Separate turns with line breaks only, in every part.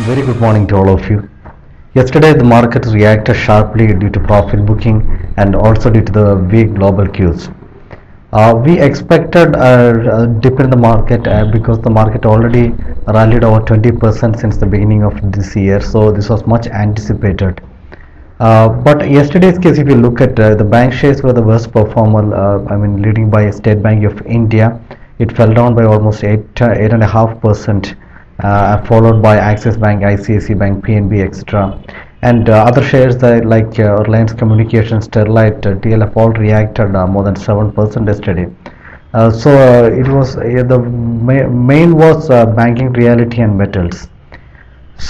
Very good morning to all of you. Yesterday, the market reacted sharply due to profit booking and also due to the weak global cues. We expected a dip in the market because the market already rallied over 20% since the beginning of this year, so this was much anticipated. But yesterday's case, if you look at the bank shares were the worst performer. Leading by State Bank of India, it fell down by almost 8.5%, followed by Axis Bank, ICICI Bank, PNB, etc. And other shares Reliance Communications, Sterlite, TLF all reacted more than 7% yesterday. It was the main was banking, reality, and metals.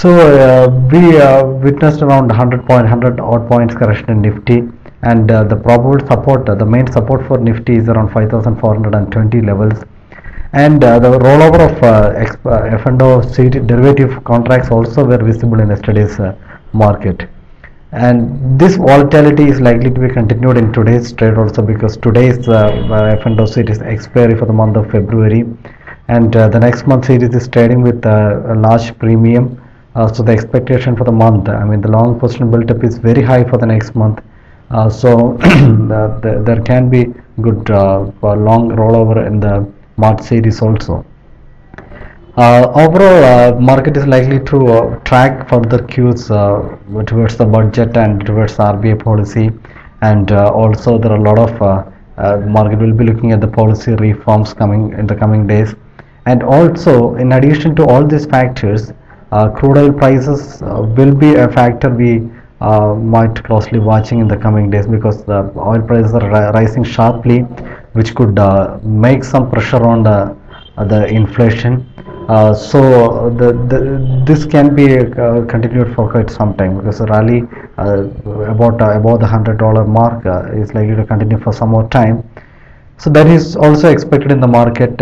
We witnessed around 100 odd points correction in Nifty, and the probable support, the main support for Nifty is around 5,420 levels, and the rollover of F&O derivative contracts also were visible in yesterday's market. And this volatility is likely to be continued in today's trade also, because today's F&O series expiry for the month of February, and the next month series is trading with a large premium. So the expectation for the month, the long position built up is very high for the next month. There can be good long rollover in the March series also. Overall, market is likely to track further cues towards the budget and towards RBI policy, and also there are a lot of market will be looking at the policy reforms coming in the coming days. And also, in addition to all these factors, crude oil prices will be a factor we might closely watching in the coming days, because the oil prices are rising sharply, which could make some pressure on the inflation. This can be continued for quite some time, because the rally about the $100 mark is likely to continue for some more time. So that is also expected in the market.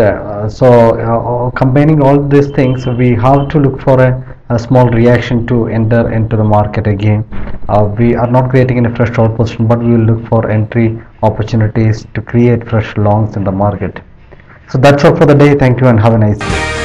Combining all these things, we have to look for a small reaction to enter into the market again. We are not creating any fresh short position, but we will look for entry opportunities to create fresh longs in the market. So that's all for the day. Thank you and have a nice day.